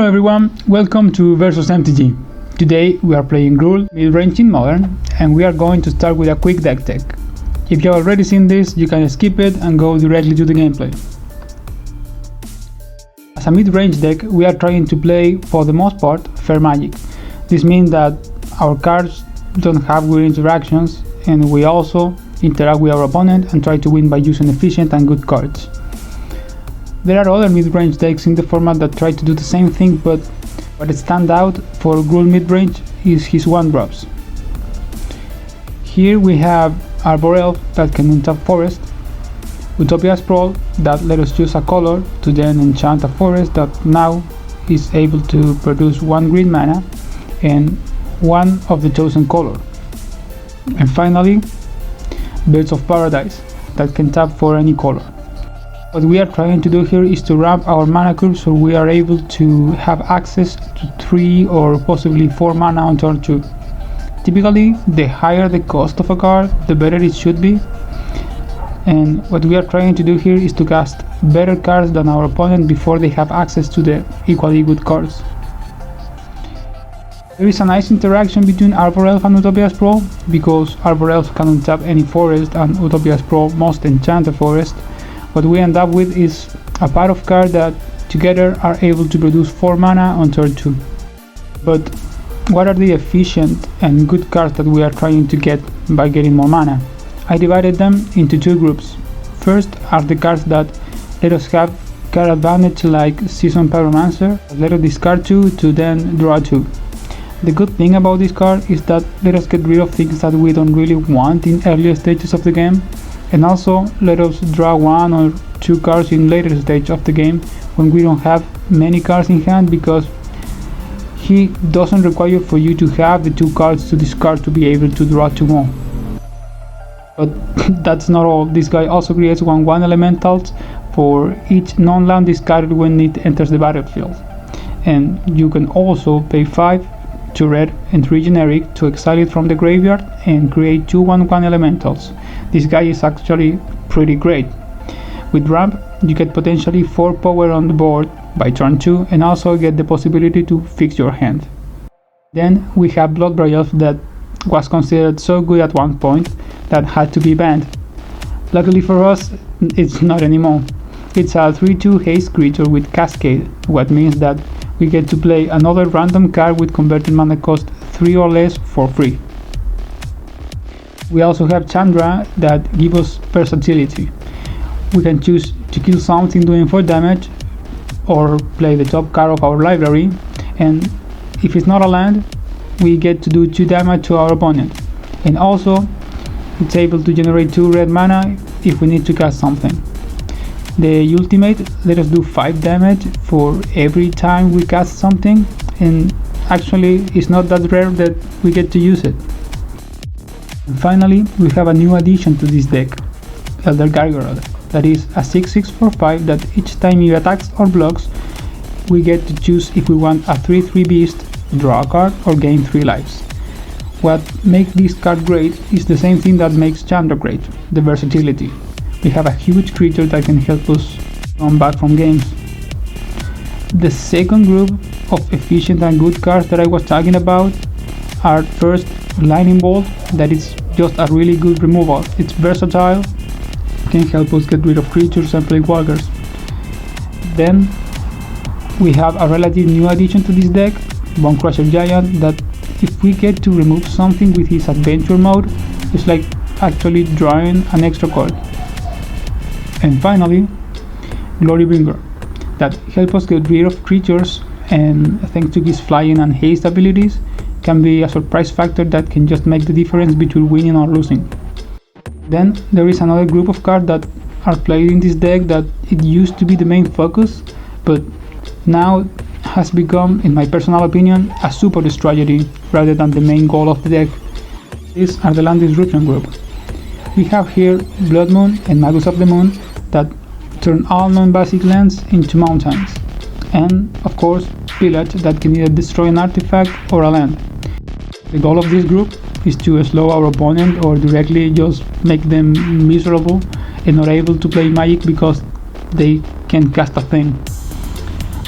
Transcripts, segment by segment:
everyone, welcome to Versus MTG. Today we are playing Gruul Midrange in Modern, and we are going to start with a quick deck check. If you have already seen this, you can skip it and go directly to the gameplay. As a mid-range deck, we are trying to play, for the most part, fair magic. This means that our cards don't have weird interactions, and we also interact with our opponent and try to win by using efficient and good cards. There are other mid-range decks in the format that try to do the same thing, but what stands out for Gruul Midrange is his 1-drops. Here we have Arbor Elf that can untap forest, Utopia Sprawl that let us choose a color to then enchant a forest that now is able to produce 1 green mana and 1 of the chosen color. And finally, Birds of Paradise that can tap for any color. What we are trying to do here is to ramp our mana curve so we are able to have access to 3 or possibly 4 mana on turn 2. Typically, the higher the cost of a card, the better it should be. And what we are trying to do here is to cast better cards than our opponent before they have access to the equally good cards. There is a nice interaction between Arbor Elf and Utopia Sprawl, because Arbor Elf can untap any forest and Utopia Sprawl must enchant a forest. What we end up with is a pair of cards that together are able to produce 4 mana on turn 2. But what are the efficient and good cards that we are trying to get by getting more mana? I divided them into 2 groups. First are the cards that let us have card advantage, like Seasoned Pyromancer, let us discard 2 to then draw 2. The good thing about this card is that let us get rid of things that we don't really want in earlier stages of the game, and also let us draw 1 or 2 cards in later stage of the game when we don't have many cards in hand, because he doesn't require for you to have the 2 cards to discard to be able to draw 2 more. But that's not all. This guy also creates 1/1 elementals for each non-land discarded when it enters the battlefield, and you can also pay 5 to red and 3 generic to exile it from the graveyard and create 2 1/1 elementals. This guy is actually pretty great. With ramp, you get potentially 4 power on the board by turn 2 and also get the possibility to fix your hand. Then we have Bloodbraid Elf that was considered so good at one point that had to be banned. Luckily for us, it's not anymore. It's a 3/2 haste creature with Cascade, what means that we get to play another random card with converted mana cost 3 or less for free. We also have Chandra that gives us versatility. We can choose to kill something doing 4 damage or play the top card of our library, and if it's not a land, we get to do 2 damage to our opponent. And also, it's able to generate 2 red mana if we need to cast something. The ultimate let us do 5 damage for every time we cast something, and actually it's not that rare that we get to use it. And finally, we have a new addition to this deck, Elder Gargoyle, that is a 6/6 for 5 that each time he attacks or blocks, we get to choose if we want a 3/3 beast, draw a card, or gain 3 lives. What makes this card great is the same thing that makes Chandra great, the versatility. We have a huge creature that can help us come back from games. The second group of efficient and good cards that I was talking about are first Lightning Bolt, that is just a really good removal. It's versatile, can help us get rid of creatures and play walkers. Then we have a relative new addition to this deck, Bone Crusher Giant, that if we get to remove something with his adventure mode, it's like actually drawing an extra card. And finally, Glorybringer, that helps us get rid of creatures, and thanks to his flying and haste abilities, can be a surprise factor that can just make the difference between winning or losing. Then there is another group of cards that are played in this deck that it used to be the main focus, but now has become, in my personal opinion, a support strategy rather than the main goal of the deck. These are the Land Disruption group. We have here Blood Moon and Magus of the Moon that turn all non-basic lands into mountains, and of course Pillage that can either destroy an artifact or a land. The goal of this group is to slow our opponent or directly just make them miserable and not able to play Magic because they can't cast a thing.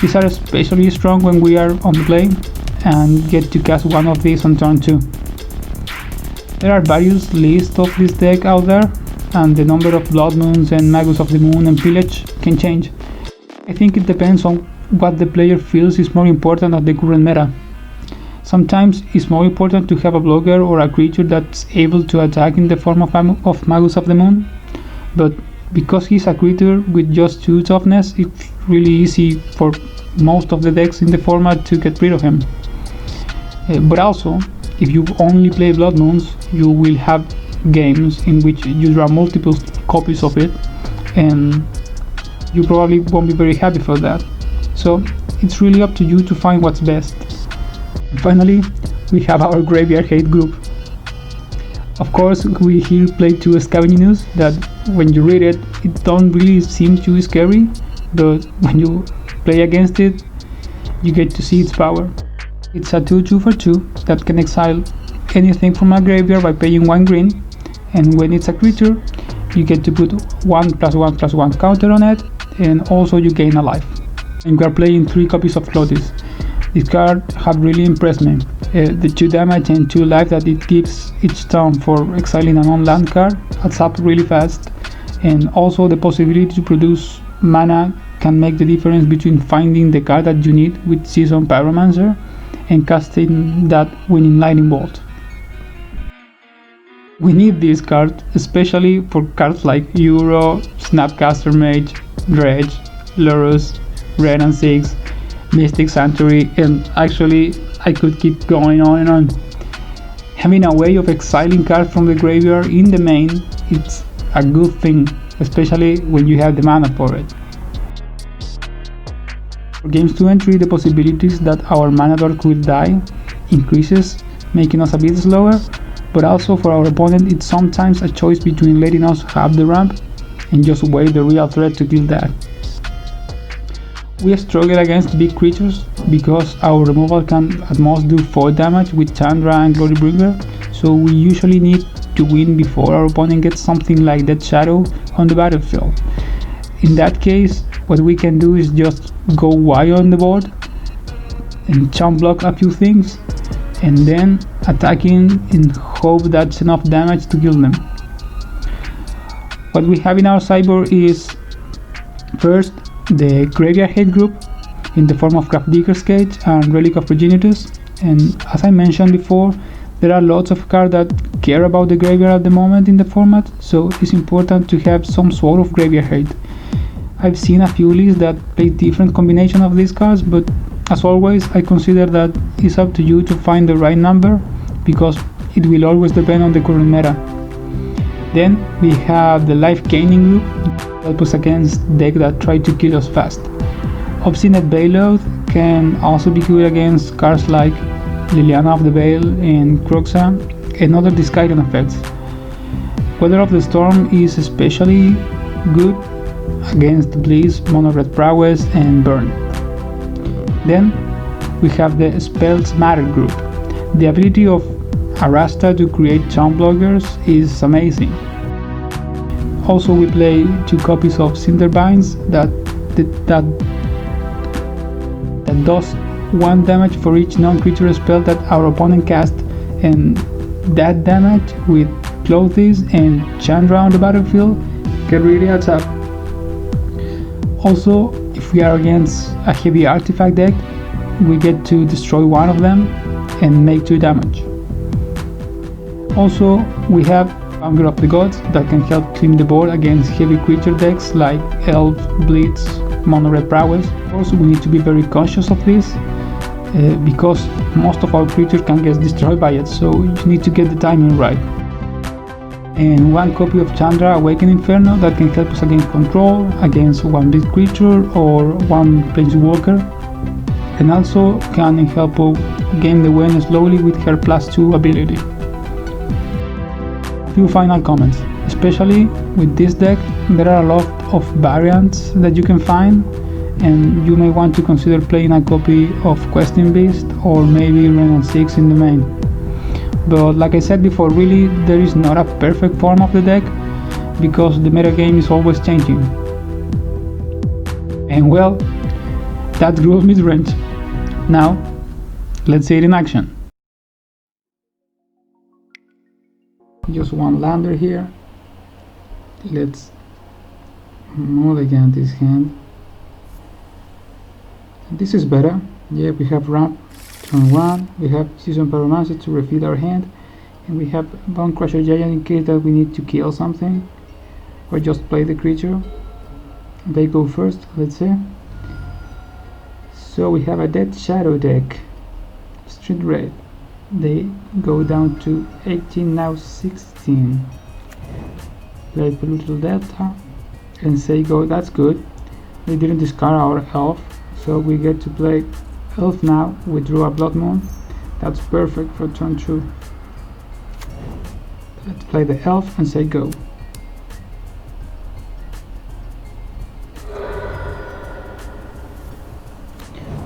These are especially strong when we are on the play and get to cast one of these on turn 2. There are various lists of this deck out there, and the number of Blood Moons and Magus of the Moon and Pillage can change. I think it depends on what the player feels is more important at the current meta. Sometimes it's more important to have a blocker or a creature that's able to attack in the form of Magus of the Moon, but because he's a creature with just 2 toughness, it's really easy for most of the decks in the format to get rid of him. But also, if you only play Blood Moons, you will have games in which you draw multiple copies of it, and you probably won't be very happy for that. So it's really up to you to find what's best. And finally, we have our Graveyard Hate group. Of course, we here play 2 Scavenging Ooze that when you read it, it don't really seem too scary, but when you play against it, you get to see its power. It's a 2/2 for 2 that can exile anything from a graveyard by paying 1 green, and when it's a creature, you get to put 1/1/1 counter on it, and also you gain a life. And we are playing 3 copies of Clotis. This card have really impressed me. The 2 damage and 2 life that it gives each turn for exiling a non-land card adds up really fast, and also the possibility to produce mana can make the difference between finding the card that you need with Season Pyromancer and casting that winning Lightning Bolt. We need this card, especially for cards like Euro, Snapcaster Mage, Dredge, Lurus, Red and 6, Mystic Sanctuary, and actually I could keep going on and on. Having a way of exiling cards from the graveyard in the main, it's a good thing, especially when you have the mana for it. For games to entry, the possibilities that our mana dork will die increases, making us a bit slower, but also for our opponent it's sometimes a choice between letting us have the ramp and just wait the real threat to kill that. We struggle against big creatures because our removal can at most do 4 damage with Chandra and Glorybringer, so we usually need to win before our opponent gets something like Death Shadow on the battlefield. In that case, what we can do is just go wide on the board and chump block a few things, and then attacking in hope that's enough damage to kill them. What we have in our sideboard is first the Graveyard Hate group in the form of Grafdigger's Cage and Relic of Progenitus, and as I mentioned before, there are lots of cards that care about the graveyard at the moment in the format, so it's important to have some sort of Graveyard Hate. I've seen a few lists that play different combination of these cards, but as always I consider that it's up to you to find the right number, because it will always depend on the current meta. Then we have the Life Gaining group, help us against decks that try to kill us fast. Obstinate Bailout can also be good against cards like Liliana of the Veil and Croxa and other discarding effects. Weather of the Storm is especially good against Bliss, Mono Red Prowess and Burn. Then we have the Spells Matter group. The ability of Arasta to create chump blockers is amazing. Also we play 2 copies of Cinderbinds that does 1 damage for each non-creature spell that our opponent casts, and that damage with Clothes and Chandra on the battlefield can really adds up. Also, if we are against a heavy artifact deck, we get to destroy 1 of them and make 2 damage. Also, we have Hunger of the Gods that can help clean the board against heavy creature decks like Elves, Blitz, Mono Red Prowess. Of course, we need to be very conscious of this because most of our creatures can get destroyed by it, so you need to get the timing right. And 1 copy of Chandra Awakened Inferno that can help us against control, against 1 big creature or 1 planeswalker, and also can help gain the win slowly with her +2 ability. Few final comments. Especially with this deck, there are a lot of variants that you can find, and you may want to consider playing a copy of Questing Beast or maybe Renan 6 in the main. But like I said before, really there is not a perfect form of the deck because the metagame is always changing. And well, That's Gruul Midrange. Now, let's see it in action. Just one lander here. Let's mulligan this hand. This is better. Yeah, we have ramp turn 1, we have Season Pyromancer to refill our hand, and we have Bone Crusher Giant in case that we need to kill something or just play the creature. They go first, let's see. So we have a Dead Shadow deck. Street Red. They go down to 18, now 16. Play Pollutal Delta and say go. That's good. We didn't discard our elf, so we get to play elf now. We drew a Blood Moon. That's perfect for turn 2. Let's play the elf and say go.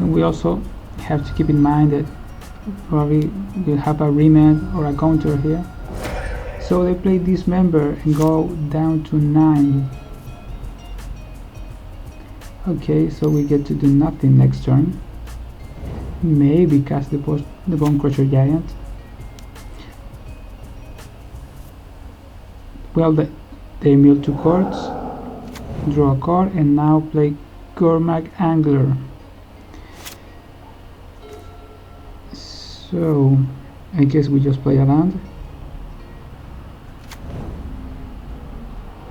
And we also have to keep in mind that probably we'll have a remand or a counter here. So they play Dismember and go down to 9. Okay, so we get to do nothing next turn. Maybe cast the Bone Crusher Giant. Well, they mill 2 cards, draw a card, and now play Gormak Angler. So I guess we just play a land.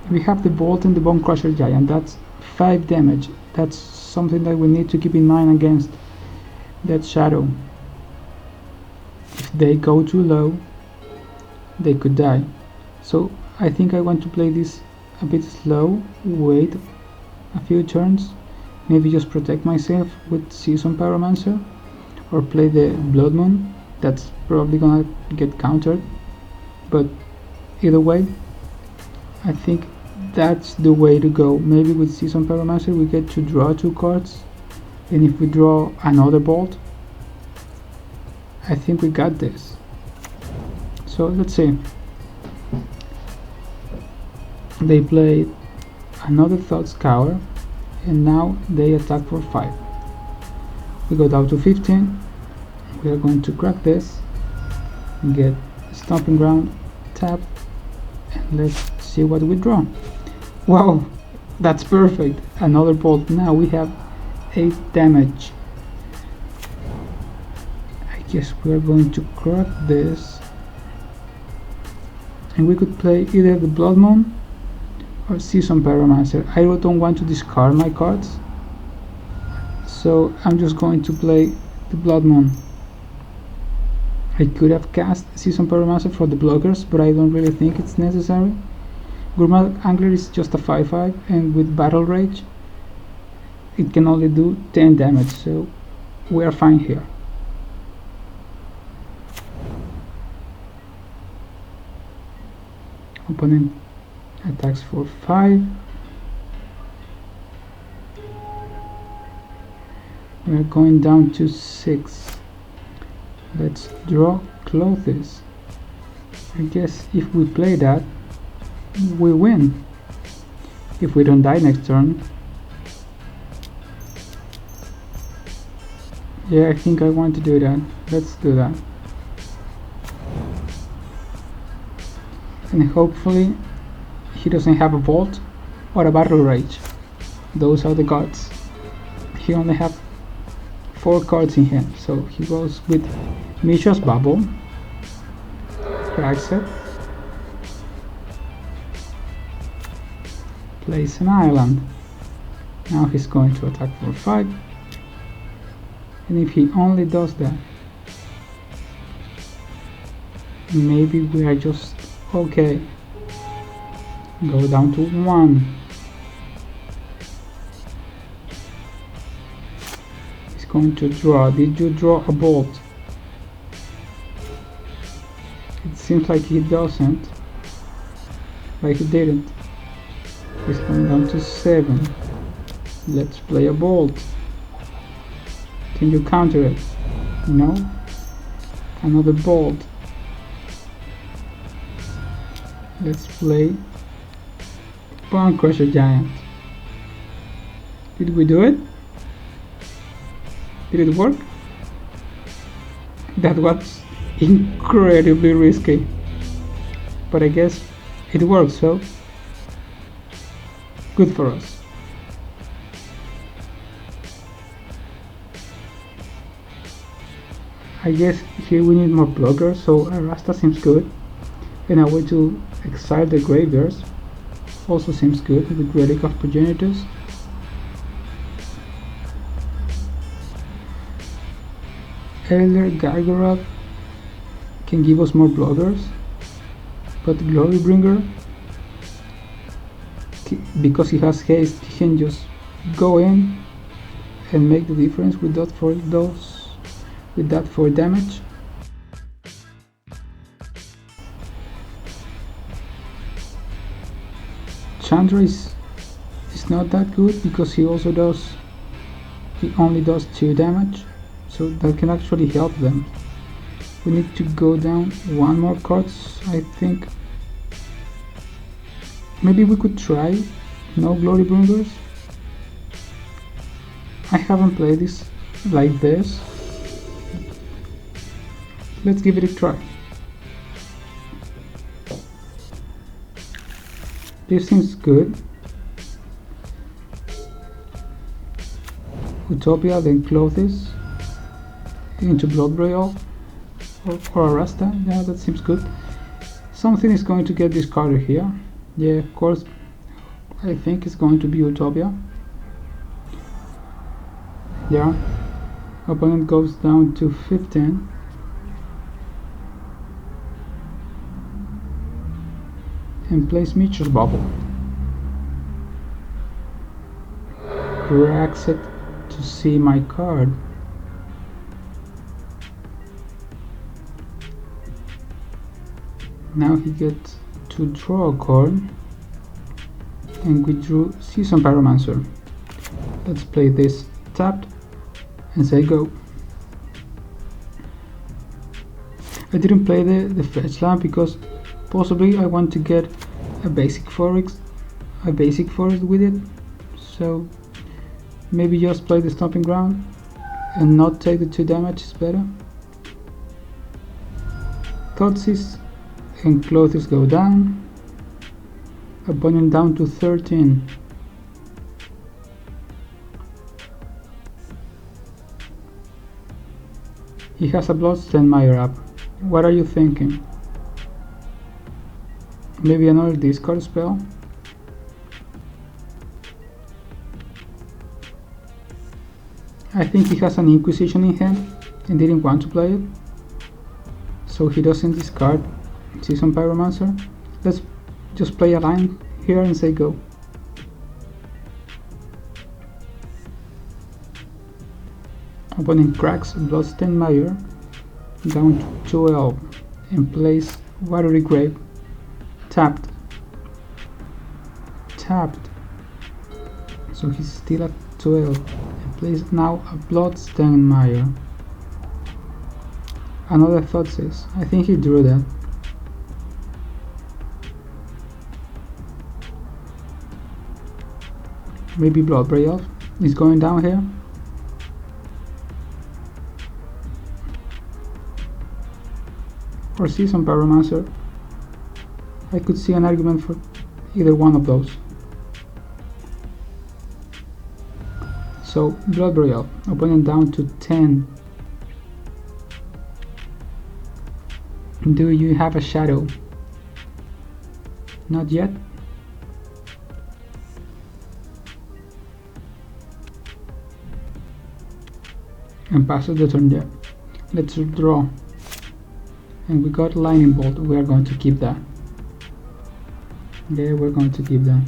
We have the Bolt and the Bone Crusher Giant. That's 5 damage. That's something that we need to keep in mind against that Shadow. If they go too low, they could die. So I think I want to play this a bit slow, wait a few turns, maybe just protect myself with Season Pyromancer, or play the Blood Moon. That's probably gonna get countered, but either way I think that's the way to go. Maybe with Season Pyromancer we get to draw 2 cards, and if we draw another Bolt, I think we got this. So let's see. They played another Thought Scour, and now they attack for 5. We go down to 15. We are going to crack this and get Stomping Ground, tap, and let's see what we draw. Wow, that's perfect. Another Bolt. Now we have 8 damage. I guess we are going to crack this, and we could play either the Blood Moon or Season Pyromancer. I don't want to discard my cards, so I'm just going to play the Blood Moon. I could have cast Season Pyromancer for the blockers, but I don't really think it's necessary. Gormak Angler is just a 5/5, and with Battle Rage it can only do 10 damage, so we are fine here. Opponent attacks for 5. We are going down to 6. Let's draw Clothes. I guess if we play that, we win. If we don't die next turn. Yeah, I think I want to do that. Let's do that. And hopefully he doesn't have a Bolt or a Battle Rage. Those are the cards. He only have 4 cards in hand, so he goes with Mishra's Bubble, cracks it, plays an island. Now he's going to attack for 5, and if he only does that, maybe we are just okay. Go down to 1. He's going to draw. Did you draw a Bolt? It seems like he doesn't, but he didn't. He's going down to 7. Let's play a Bolt. Can you counter it? No? Another Bolt. Let's play Bone Crusher Giant. Did we do it? Did it work? That was incredibly risky, but I guess it worked, so good for us. I guess here we need more blockers, so Rasta seems good, and a way to exile the graveyards also seems good with Relic of Progenitors. Elder Gargorod can give us more blockers, but Glorybringer, because he has haste, he can just go in and make the difference with that for damage. Chandra is not that good because he only does 2 damage, so that can actually help them. We need to go down 1 more cards, I think. Maybe we could try no Glorybringers. I haven't played this like this. Let's give it a try. This seems good. Utopia, then Clothes into Blood Braille or Arasta. Yeah, that seems good. Something is going to get discarded here. Yeah, of course. I think it's going to be Utopia. Yeah. Opponent goes down to 15. And plays Mitchell's Bubble. Drags it to see my card. Now he gets to draw a card, and we drew Season Pyromancer. Let's play this tapped and say go. I didn't play the fetch land because possibly I want to get a basic forest with it, so maybe just play the Stomping Ground and not take the 2 damage is better. Thoughtseize and Clothes go down. Opponent down to 13. He has a Bloodstained Mire up. What are you thinking? Maybe another discard spell? I think he has an Inquisition in hand and didn't want to play it, so he doesn't discard Season Pyromancer. Let's just play a line here and say go. Opponent cracks Bloodstained Mire down to 12 and plays Watery Grave. Tapped. So he's still at 12 and plays now a Bloodstained Mire. Another Thoughtseize. I think he drew that. Maybe Blood Braille is going down here. Or Season Pyromancer. I could see an argument for either one of those. So Blood Braille, opponent down to 10. Do you have a shadow? Not yet. And passes the turn there. Let's draw. And we got Lightning Bolt. We are going to keep that. Yeah, we're going to keep that.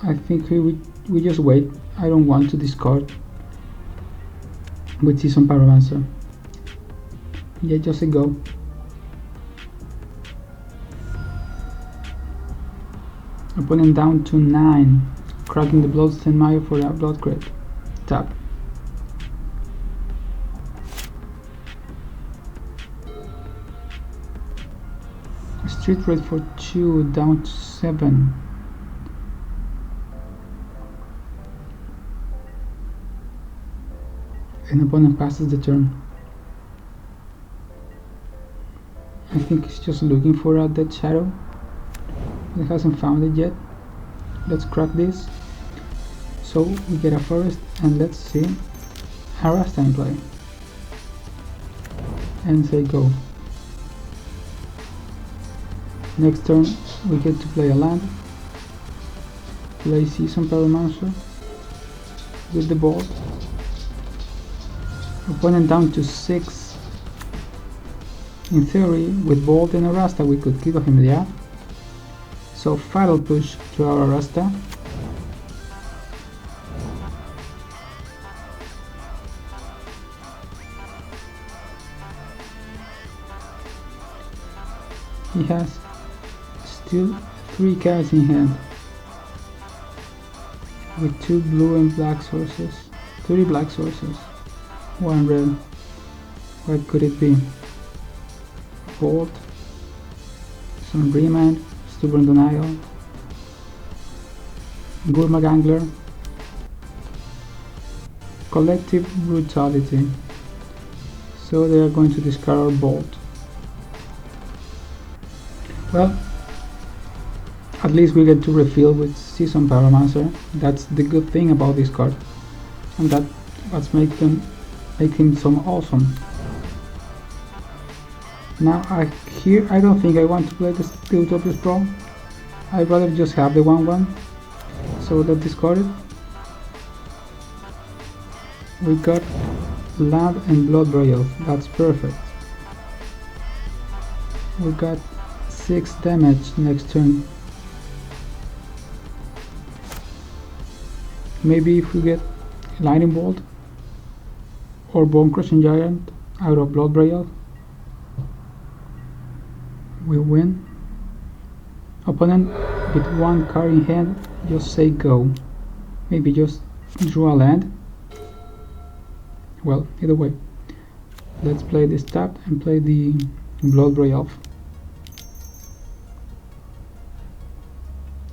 I think we just wait. I don't want to discard with Season Pyromancer. Yeah, just a go. Opponent down to 9. Cracking the Bloodstained Mire for that Blood Crate. Tap. Street Raid for 2 down to 7. and opponent passes the turn. I think he's just looking for a dead shadow. He hasn't found it yet. Let's crack this. So we get a forest, and let's see a Rasta in play. And say go. Next turn we get to play a land. Play Season Pyromancer with the board. Opponent down to 6. In theory, with Bolt and a Rasta we could kill him there. So Fatal Push to our Rasta. He has still 3 cards in hand, with 2 blue and black sources, 3 black sources, 1 red. What could it be? Bolt, some Remand, Stubborn Denial, Gruul Midrange, Collective Brutality. So they are going to discard our Bolt. Well, at least we get to refill with Season Pyromancer. That's the good thing about this card, and that's what makes him so awesome. Now I don't think I want to play the Utopias Pro. I'd rather just have the 1/1. So let's discard it. We got Land and Blood Royal. That's perfect. We got 6 damage next turn. Maybe if we get Lightning Bolt or Bone Crushing Giant out of Blood Royal, we win. Opponent with 1 card in hand, just say go. Maybe just draw a land. Well, either way, let's play this tap and play the Blood Royal.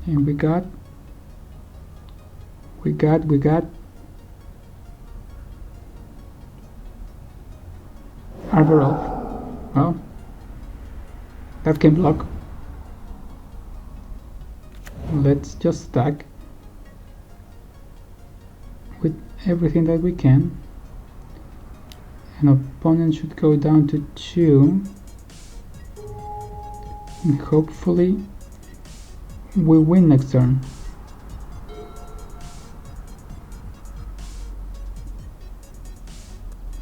And we got Arbor Elf. Well, that can block. Let's just stack with everything that we can. An opponent should go down to 2, and hopefully we win next turn.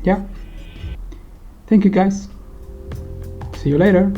Yeah. Thank you guys. See you later.